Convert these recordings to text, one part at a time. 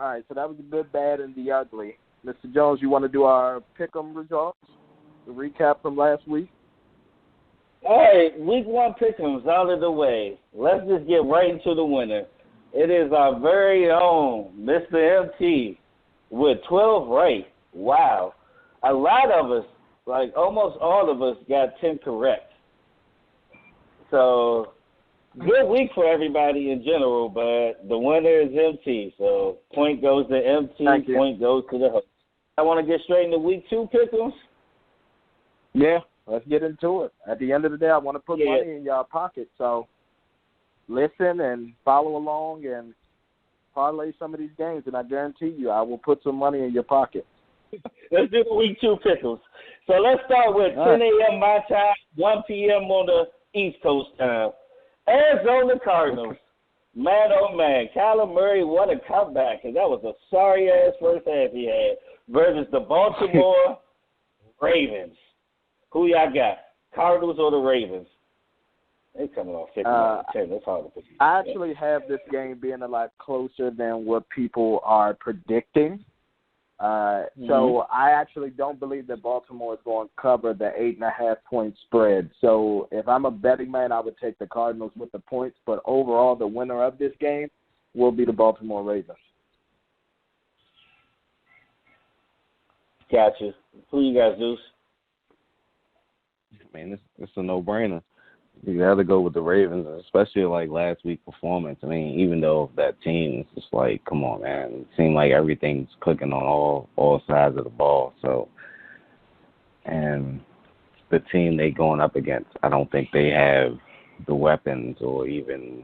All right, so that was the good, bad, and the ugly. Mr. Jones, you want to do our pick-em results? The recap from last week? All right, week 1 pick-ems out of the way. Let's just get right into the winner. It is our very own Mr. MT with 12 right. Wow. A lot of us, like almost all of us, got 10 correct. So, good week for everybody in general, but the winner is MT. So, point goes to MT, point goes to the host. I want to get straight into week 2 pick-ems. Yeah, let's get into it. At the end of the day, I want to put money in your pocket. So, listen and follow along and parlay some of these games, and I guarantee you I will put some money in your pocket. Let's do the week 2 pickles. So let's start with 10 a.m. my time, 1 p.m. on the East Coast time. Arizona Cardinals. Man, oh, man. Kyler Murray, what a comeback. Because that was a sorry-ass first half he had. Versus the Baltimore Ravens. Who y'all got? Cardinals or the Ravens? They coming off 50-10. That's hard to pick. I actually have this game being a lot closer than what people are predicting. So I actually don't believe that Baltimore is going to cover the 8.5-point spread. So if I'm a betting man, I would take the Cardinals with the points. But overall, the winner of this game will be the Baltimore Ravens. Gotcha. Who you guys, Deuce? Man, it's a no-brainer. You got to go with the Ravens, especially like last week's performance. I mean, even though that team is just like, come on, man. It seemed like everything's clicking on all sides of the ball. So, and the team they going up against, I don't think they have the weapons or even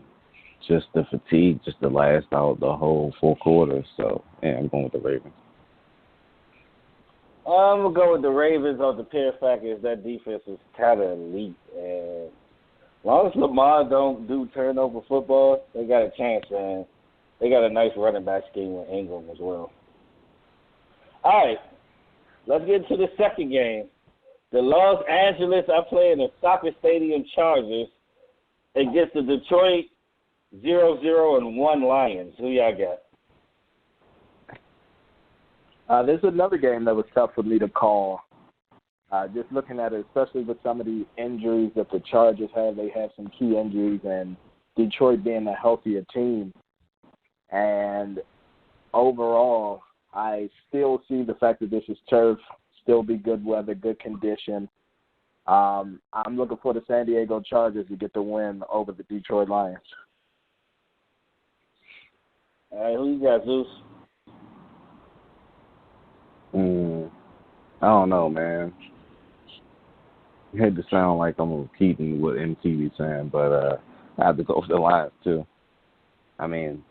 just the fatigue just to last out the whole 4 quarters. So, yeah, I'm going with the Ravens. I'm going to go with the Ravens on the pure fact is that defense is kind of elite. And as long as Lamar don't do turnover football, they got a chance, man. They got a nice running back scheme with Ingram as well. All right, let's get to the second game. The Los Angeles are playing the Soccer Stadium Chargers against the Detroit 0-0-1 Lions. Who y'all got? This is another game that was tough for me to call. Just looking at it, especially with some of the injuries that the Chargers have, they have some key injuries, and Detroit being a healthier team. And overall, I still see the fact that this is turf, still be good weather, good condition. I'm looking for the San Diego Chargers to get the win over the Detroit Lions. All right, who you got, Zeus? I don't know, man. You hate to sound like I'm repeating what MTV saying, but I have to go for the Lions too. I mean,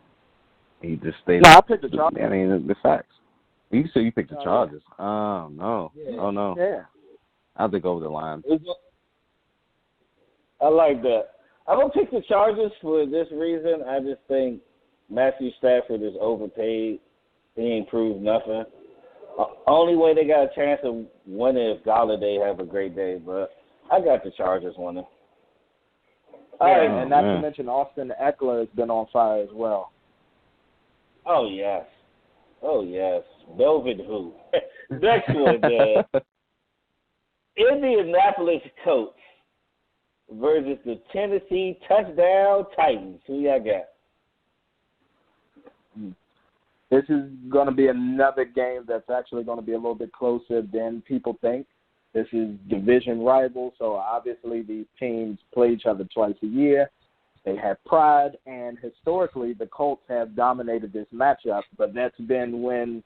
he just stated. No, I picked the Chargers. I mean, the facts. You said you picked the Chargers. Yeah. No. Yeah. Oh, no. Yeah. I have to go with the Lions. I like that. I'm going to pick the Chargers for this reason. I just think Matthew Stafford is overpaid. He ain't proved nothing. Only way they got a chance of winning if Galladay have a great day, but I got the Chargers winning. All right, and not to mention Austin Eckler has been on fire as well. Oh, yes. Velvet who? Next one, Indianapolis Colts versus the Tennessee Touchdown Titans. Who y'all got? This is going to be another game that's actually going to be a little bit closer than people think. This is division rivals, so obviously these teams play each other twice a year. They have pride, and historically the Colts have dominated this matchup, but that's been when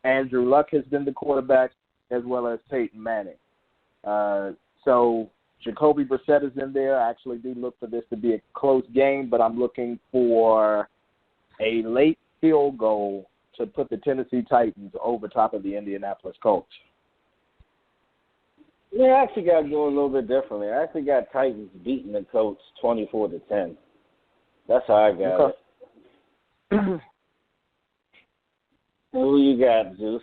Andrew Luck has been the quarterback as well as Peyton Manning. So Jacoby Brissett is in there. I actually do look for this to be a close game, but I'm looking for a late field goal to put the Tennessee Titans over top of the Indianapolis Colts. Yeah, I actually got to go a little bit differently. I actually got Titans beating the Colts 24-10. That's how I got it. Who you got, Zeus?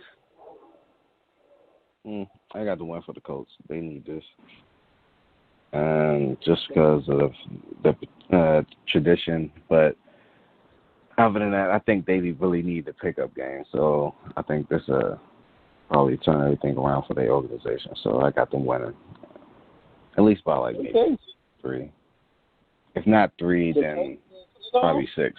I got the win for the Colts. They need this. Just because of the tradition, but Other than that, I think they really need the pickup game. So I think this probably turn everything around for their organization. So I got them winning. At least by like maybe 3. If not 3, then probably 6.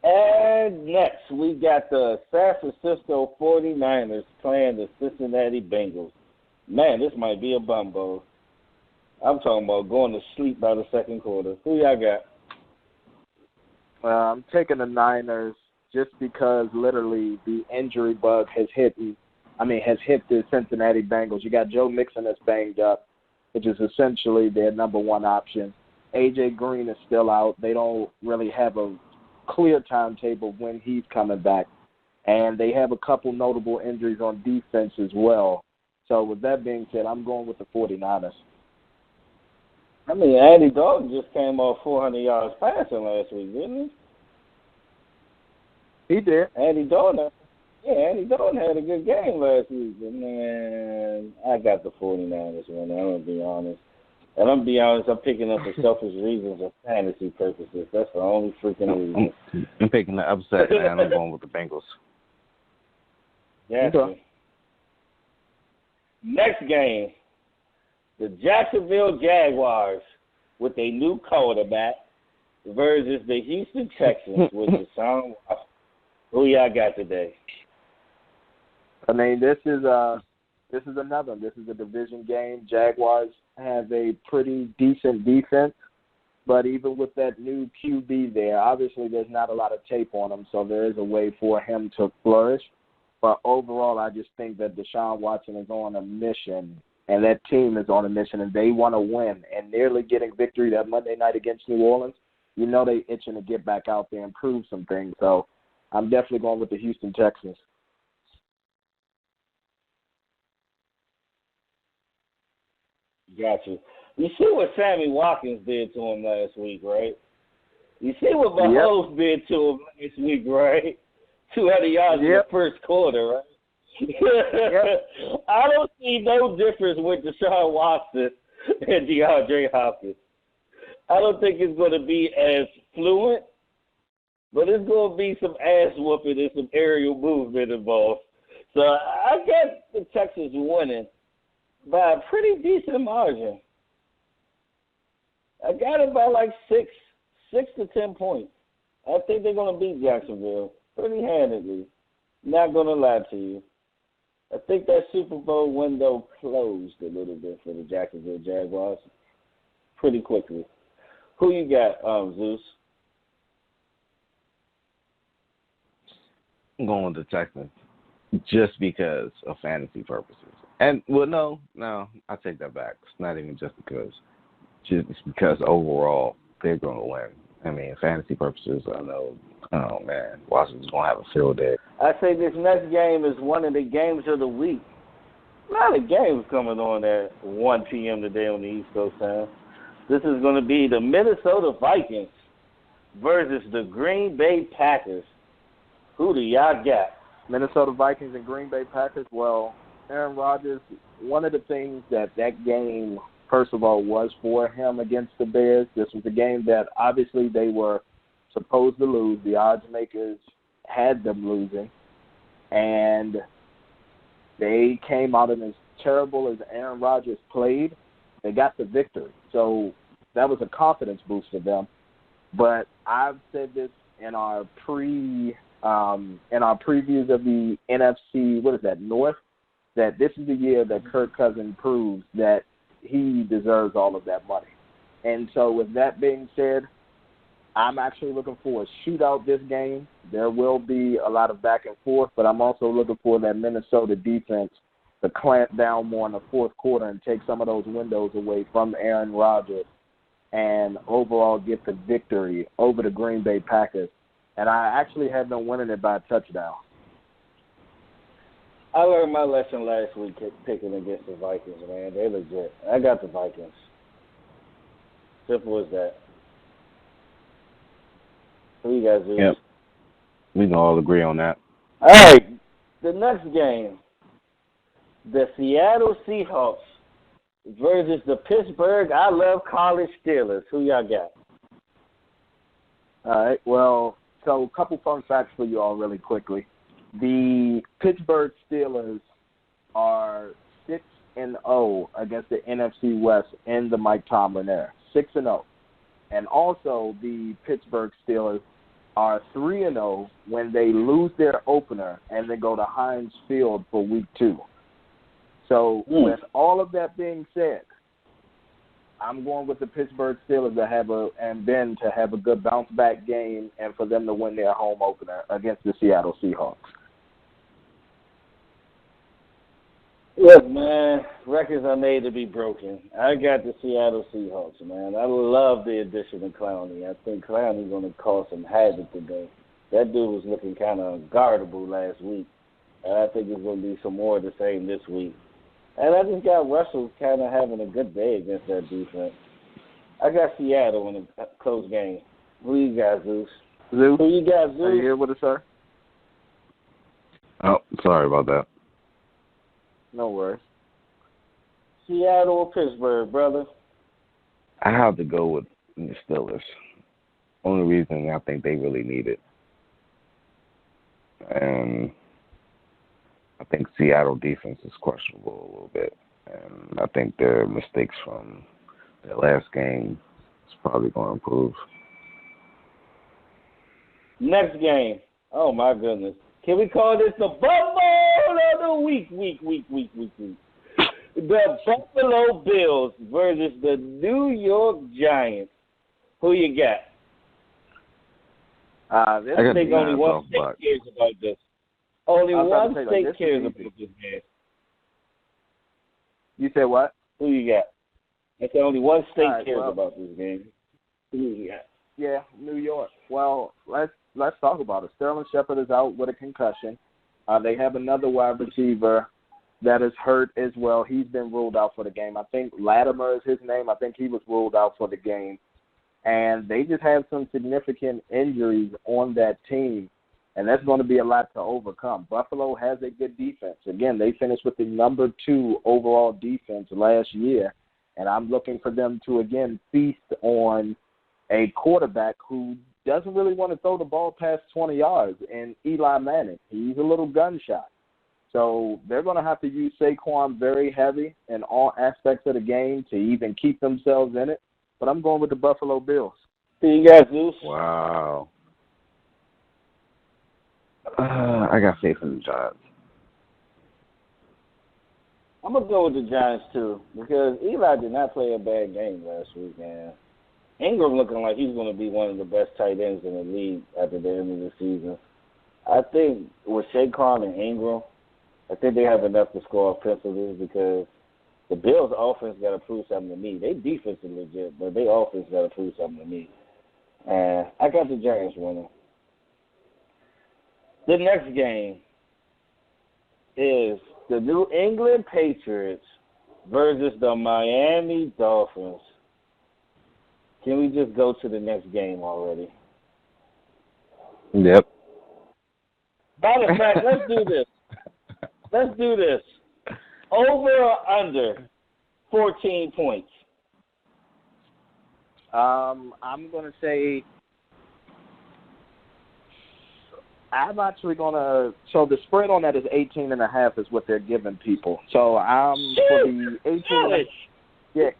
And next, we got the San Francisco 49ers playing the Cincinnati Bengals. Man, this might be a bumbo. I'm talking about going to sleep by the second quarter. Who y'all got? I'm taking the Niners just because literally the injury bug has hit the Cincinnati Bengals. You got Joe Mixon that's banged up, which is essentially their number one option. A.J. Green is still out. They don't really have a clear timetable when he's coming back. And they have a couple notable injuries on defense as well. So with that being said, I'm going with the 49ers. I mean, Andy Dalton just came off 400 yards passing last week, didn't he? He did. Andy Dalton had a good game last week. But, man, I got the 49ers winning. I'm going to be honest. And I'm going to be honest, I'm picking up for selfish reasons of fantasy purposes. That's the only freaking reason. I'm picking the upset, man. I'm going with the Bengals. Yeah. Okay. Next game, the Jacksonville Jaguars with a new quarterback versus the Houston Texans with Deshaun Watson. Who y'all got today? I mean, this is another. This is a division game. Jaguars have a pretty decent defense, but even with that new QB there, obviously there's not a lot of tape on him, so there is a way for him to flourish. But overall, I just think that Deshaun Watson is on a mission, and that team is on a mission, and they want to win. And nearly getting victory that Monday night against New Orleans, you know they itching to get back out there and prove some things. So I'm definitely going with the Houston Texans. Got you. You see what Sammy Watkins did to him last week, right? You see what Mahomes did to him last week, right? 200 yards in the first quarter, right? I don't see no difference with Deshaun Watson and DeAndre Hopkins. I don't think it's going to be as fluent, but it's going to be some ass whooping and some aerial movement involved. So I got the Texans winning by a pretty decent margin. I got it by like 6 to 10 points. I think they're going to beat Jacksonville pretty handedly. Not going to lie to you. I think that Super Bowl window closed a little bit for the Jacksonville Jaguars pretty quickly. Who you got, Zeus? I'm going with the Texans just because of fantasy purposes. And, well, no, I take that back. It's not even just because. Just because overall they're going to win. I mean, fantasy purposes, I know, oh, man, Washington's going to have a field day. I say this next game is one of the games of the week. A lot of games coming on at 1 p.m. today on the East Coast time. This is going to be the Minnesota Vikings versus the Green Bay Packers. Who do y'all got? Minnesota Vikings and Green Bay Packers. Well, Aaron Rodgers, one of the things that game, first of all, was for him against the Bears. This was a game that obviously they were supposed to lose. The odds makers had them losing. And they came out, and as terrible as Aaron Rodgers played, they got the victory. So that was a confidence boost for them. But I've said this in our previews of the NFC, North, that this is the year that Kirk Cousins proves that he deserves all of that money. And so with that being said, I'm actually looking for a shootout this game. There will be a lot of back and forth, but I'm also looking for that Minnesota defense to clamp down more in the fourth quarter and take some of those windows away from Aaron Rodgers and overall get the victory over the Green Bay Packers. And I actually had them winning it by a touchdown. I learned my lesson last week picking against the Vikings, man. They legit. I got the Vikings. Simple as that. Who you guys do? Yep. We can all agree on that. All right. The next game, the Seattle Seahawks versus the Pittsburgh I Love College Steelers. Who y'all got? All right. Well, so a couple fun facts for you all really quickly. The Pittsburgh Steelers are 6-0 against the NFC West in the Mike Tomlin era. 6-0. And also the Pittsburgh Steelers are 3-0 when they lose their opener and they go to Heinz Field for week 2. So with all of that being said, I'm going with the Pittsburgh Steelers to have a good bounce back game and for them to win their home opener against the Seattle Seahawks. Look, man, records are made to be broken. I got the Seattle Seahawks, man. I love the addition of Clowney. I think Clowney's going to cause some havoc today. That dude was looking kind of unguardable last week. And I think it's going to be some more of the same this week. And I just got Russell kind of having a good day against that defense. I got Seattle in a close game. Who you got, Zeus? Zeus? Who you got, Zeus? Are you here with us, sir? Oh, sorry about that. No worries. Seattle or Pittsburgh, brother? I have to go with the Steelers. Only reason I think they really need it. And I think Seattle defense is questionable a little bit. And I think their mistakes from their last game is probably going to improve. Next game. Oh, my goodness. Can we call this the Buffalo of the week? The Buffalo Bills versus the New York Giants. Who you got? I think only one state cares about this. Only one state cares about this game. You said what? Who you got? I said only one state cares about this game. Who you got? Yeah, New York. Well, let's talk about it. Sterling Shepard is out with a concussion. They have another wide receiver that is hurt as well. He's been ruled out for the game. I think Latimer is his name. I think he was ruled out for the game. And they just have some significant injuries on that team, and that's going to be a lot to overcome. Buffalo has a good defense. Again, they finished with the number 2 overall defense last year, and I'm looking for them to, again, feast on a quarterback who doesn't really want to throw the ball past 20 yards, and Eli Manning. He's a little gunshot. So they're going to have to use Saquon very heavy in all aspects of the game to even keep themselves in it. But I'm going with the Buffalo Bills. Who you got, Zeus? Wow. I got faith in the Giants. I'm going to go with the Giants, too, because Eli did not play a bad game last week, man. Ingram looking like he's going to be one of the best tight ends in the league after the end of the season. I think with Saquon and Ingram, I think they have enough to score offensively because the Bills' offense got to prove something to me. They defense is legit, but their offense got to prove something to me. And I got the Giants winning. The next game is the New England Patriots versus the Miami Dolphins. Can we just go to the next game already? Yep. Matter of fact, let's do this. Let's do this. Over or under 14 points? I'm going to say I'm actually going to – so the spread on that is 18.5 is what they're giving people. So I'm for the 18.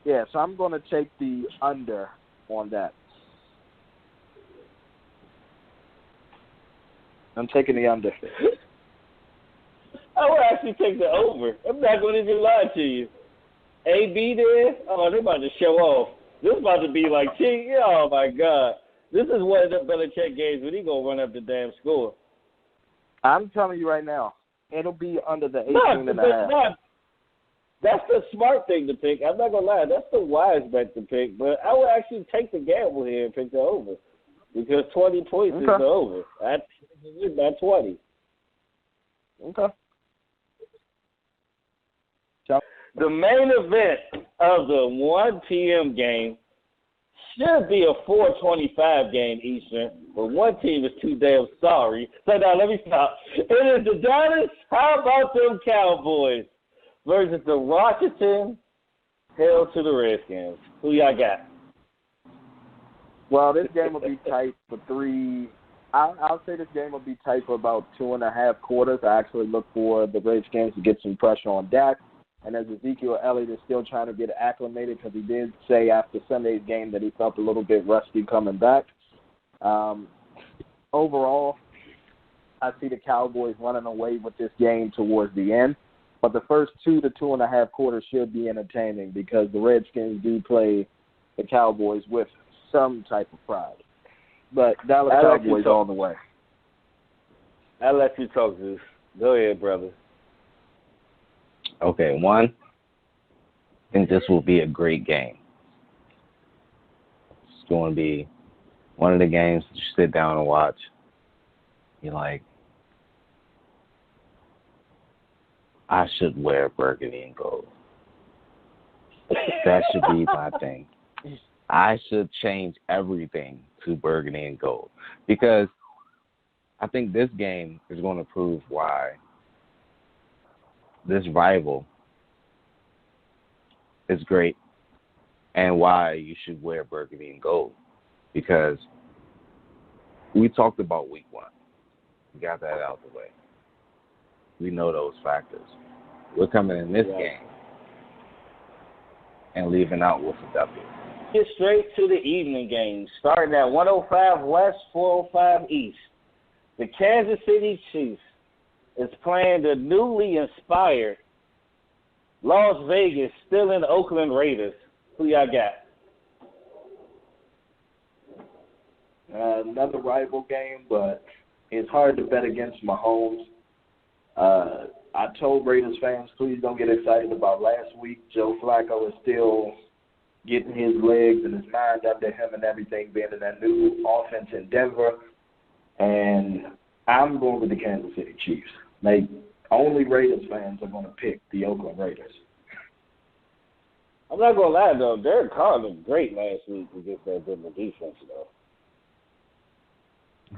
Yeah, so I'm going to take the under on that. I'm taking the under. I would actually take the over. I'm not going to even lie to you. AB there? Oh, they're about to show off. This is about to be like, oh, my God. This is one of the Belichick games when he going to run up the damn score. I'm telling you right now, it'll be under the 18.5. That's the smart thing to pick. I'm not going to lie. That's the wise bet to pick. But I would actually take the gamble here and pick the over. Because 20 points is the over. I think it's by 20. Okay. The main event of the 1 p.m. game should be a 4:25 game Eastern, but one team is too damn sorry. So now let me stop. It is the Dallas, how about them Cowboys, versus the Washington Hell to the Redskins. Who y'all got? Well, this game will be tight for three. I'll say this game will be tight for about 2.5 quarters. I actually look for the Redskins to get some pressure on Dak. And as Ezekiel Elliott is still trying to get acclimated, because he did say after Sunday's game that he felt a little bit rusty coming back. Overall, I see the Cowboys running away with this game towards the end. But the first 2 to 2.5 quarters should be entertaining because the Redskins do play the Cowboys with some type of pride. But Dallas Cowboys all the way. I'll let you talk, Zeus. Go ahead, brother. Okay, one, I think this will be a great game. It's going to be one of the games that you sit down and watch. You're like, I should wear burgundy and gold. That should be my thing. I should change everything to burgundy and gold because I think this game is going to prove why this rival is great and why you should wear burgundy and gold because we talked about week 1. We got that out of the way. We know those factors. We're coming in this game and leaving out with a W. Get straight to the evening game, starting at 105 West, 405 East. The Kansas City Chiefs is playing the newly inspired Las Vegas, still in Oakland Raiders. Who y'all got? Another rival game, but it's hard to bet against Mahomes. I told Raiders fans, please don't get excited about last week. Joe Flacco is still getting his legs and his mind under him and everything, being in that new offense in Denver. And I'm going with the Kansas City Chiefs. Like, only Raiders fans are going to pick the Oakland Raiders. I'm not going to lie, though. Derek Carr looked great last week against that Denver defense, though.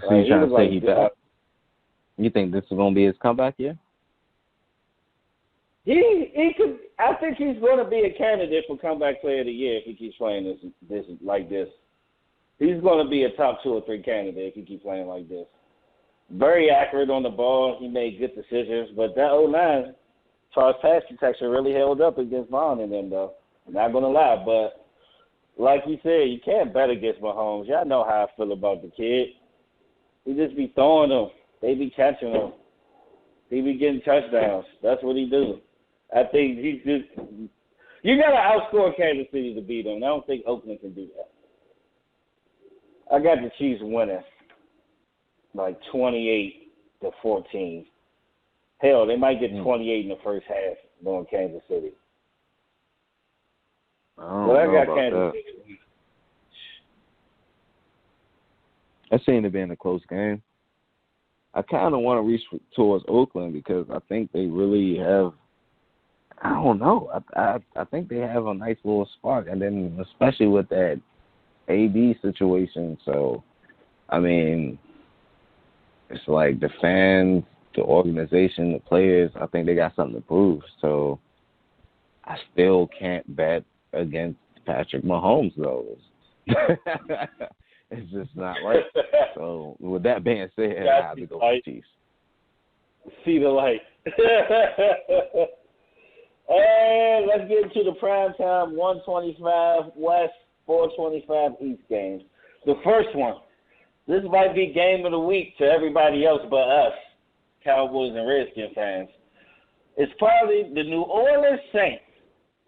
So you're trying to say he back? You think this is going to be his comeback year? He could. I think he's going to be a candidate for comeback player of the year if he keeps playing this like this. He's going to be a top 2 or 3 candidate if he keeps playing like this. Very accurate on the ball. He made good decisions, but that O-line, as far as pass protection, really held up against Vaughn and them, though. I'm not going to lie, but like you said, you can't bet against Mahomes. Y'all know how I feel about the kid. He just be throwing them. They be catching them. He be getting touchdowns. That's what he do. I think he's just – you got to outscore Kansas City to beat them. I don't think Oakland can do that. I got the Chiefs winning like 28-14. Hell, they might get 28 in the first half going Kansas City. I got Kansas City. That seemed to be in a close game. I kind of want to reach towards Oakland because I think they really have – I don't know. I think they have a nice little spark, and then especially with that AB situation. So, I mean, it's like the fans, the organization, the players, I think they got something to prove. So, I still can't bet against Patrick Mahomes, though. It's just not right. So, with that being said, I have to go with the Chiefs. See the light. And let's get into the primetime 125 West, 425 East games. The first one, this might be game of the week to everybody else but us, Cowboys and Redskins fans. It's probably the New Orleans Saints,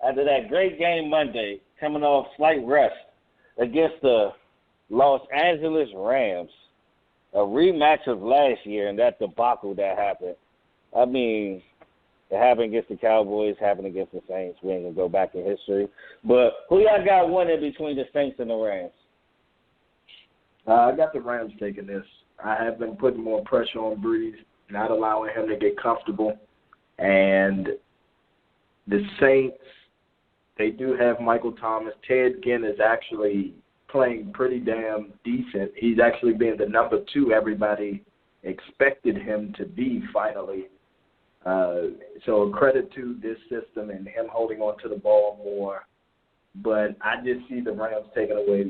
after that great game Monday, coming off slight rest against the Los Angeles Rams. A rematch of last year and that debacle that happened. I mean, it happened against the Cowboys, happened against the Saints. We ain't going to go back in history. But who y'all got winning between the Saints and the Rams? I got the Rams taking this. I have been putting more pressure on Breeze, not allowing him to get comfortable. And the Saints, they do have Michael Thomas. Ted Ginn is actually playing pretty damn decent. He's actually been the number 2 everybody expected him to be finally. So credit to this system and him holding on to the ball more but I just see the Rams taking away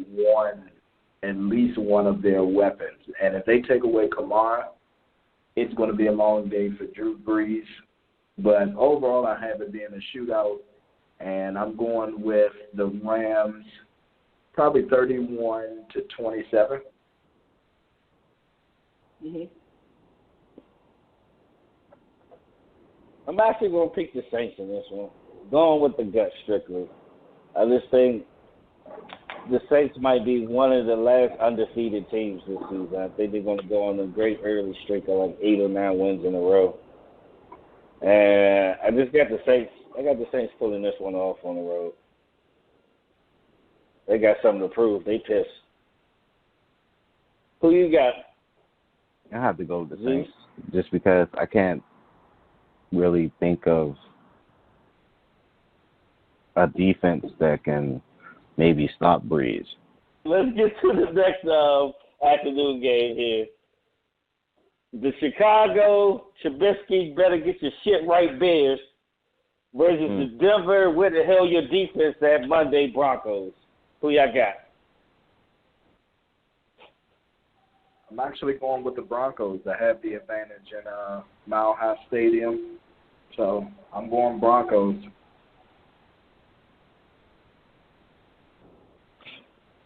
at least one of their weapons. And if they take away Kamara, it's going to be a long day for Drew Brees. But overall, I have it being a shootout, and I'm going with the Rams probably 31-27. Mm-hmm. I'm actually going to pick the Saints in this one. Going with the gut strictly. I just think the Saints might be one of the last undefeated teams this season. I think they're going to go on a great early streak of like 8 or 9 wins in a row. And I just got the Saints. I got the Saints pulling this one off on the road. They got something to prove. They pissed. Who you got? I have to go with the Saints just because I can't really think of a defense that can maybe stop Breeze. Let's get to the next afternoon game here. The Chicago Trubisky better get your shit right Bears versus the Denver where the hell your defense at Monday Broncos. Who y'all got? I'm actually going with the Broncos that have the advantage in Mile High Stadium. So I'm going Broncos.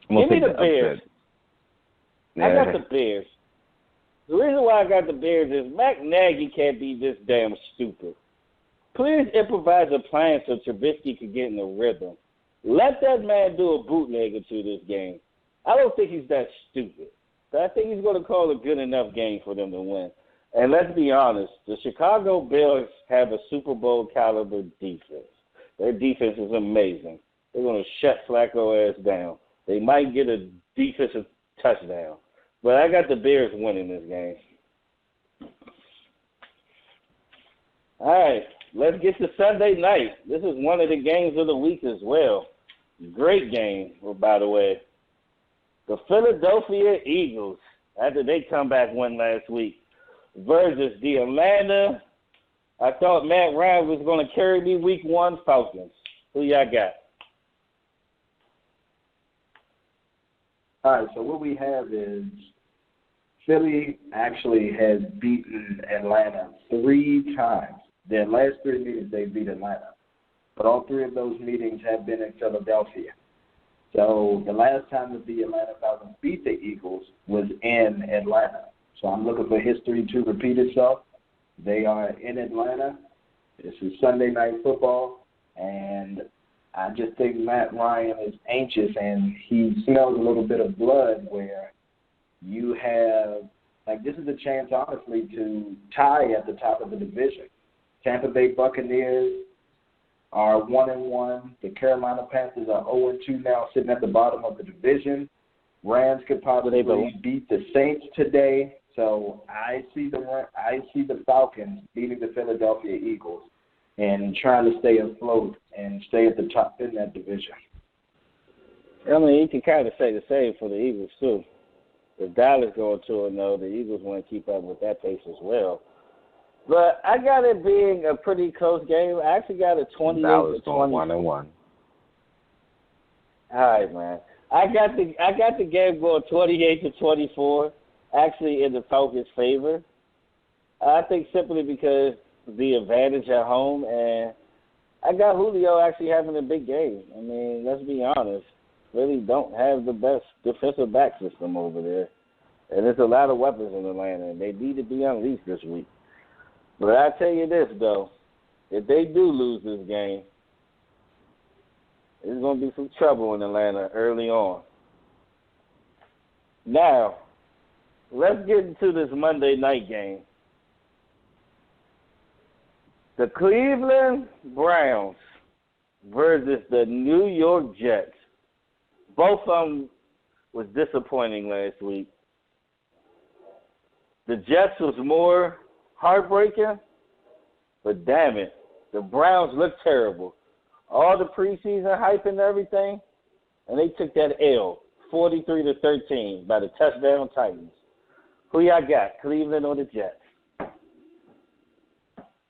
Give me the Bears. Yeah. I got the Bears. The reason why I got the Bears is Matt Nagy can't be this damn stupid. Please improvise a plan so Trubisky can get in the rhythm. Let that man do a bootleg or two this game. I don't think he's that stupid. But I think he's going to call a good enough game for them to win. And let's be honest, the Chicago Bears have a Super Bowl caliber defense. Their defense is amazing. They're going to shut Flacco ass down. They might get a defensive touchdown. But I got the Bears winning this game. All right, let's get to Sunday night. This is one of the games of the week as well. Great game, by the way. The Philadelphia Eagles, after they comeback win last week, versus the Atlanta, I thought Matt Ryan was going to carry me week 1 Falcons. Who y'all got? All right, so what we have is Philly actually has beaten Atlanta 3 times. Their last 3 meetings, they beat Atlanta. But all 3 of those meetings have been in Philadelphia. So the last time that the Atlanta Falcons beat the Eagles was in Atlanta. So I'm looking for history to repeat itself. They are in Atlanta. This is Sunday Night Football. And I just think Matt Ryan is anxious, and he smells a little bit of blood where you have, like, this is a chance, honestly, to tie at the top of the division. Tampa Bay Buccaneers are 1-1. The Carolina Panthers are 0-2 now, sitting at the bottom of the division. Rams could probably beat the Saints today. So I see the Falcons beating the Philadelphia Eagles and trying to stay afloat and stay at the top in that division. I mean, you can kind of say the same for the Eagles, too. If Dallas going 2-0, the Eagles want to keep up with that pace as well. But I got it being a pretty close game. I actually got a 28-20. Dallas going 1-1. All right, man. I got the game going 28-24, actually in the Falcons' favor. I think simply because the advantage at home, and I got Julio actually having a big game. I mean, let's be honest. Really don't have the best defensive back system over there. And there's a lot of weapons in Atlanta, and they need to be unleashed this week. But I tell you this, though. If they do lose this game, there's going to be some trouble in Atlanta early on. Now, let's get into this Monday night game. The Cleveland Browns versus the New York Jets. Both of them was disappointing last week. The Jets was more heartbreaking, but damn it, the Browns look terrible. All the preseason hype and everything, and they took that L, 43-13, by the touchdown Titans. Who y'all got, Cleveland or the Jets?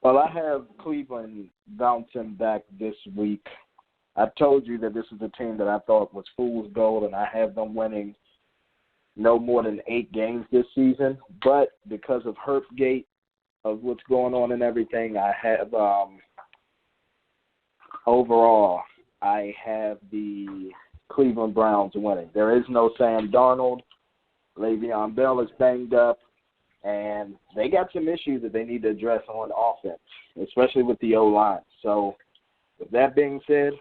Well, I have Cleveland bouncing back this week. I told you that this is a team that I thought was fool's gold, and I have them winning no more than 8 games this season. But because of Herpgate, of what's going on and everything, I have overall, I have the Cleveland Browns winning. There is no Sam Darnold. Le'Veon Bell is banged up, and they got some issues that they need to address on offense, especially with the O-line. So with that being said,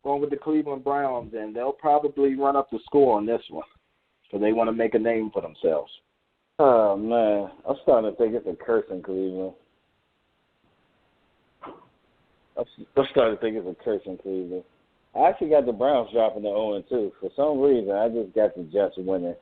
going with the Cleveland Browns, and they'll probably run up the score on this one. So they want to make a name for themselves. Oh, man. I'm starting to think it's a curse in Cleveland. I actually got the Browns dropping the 0-2. For some reason, I just got the Jets winning.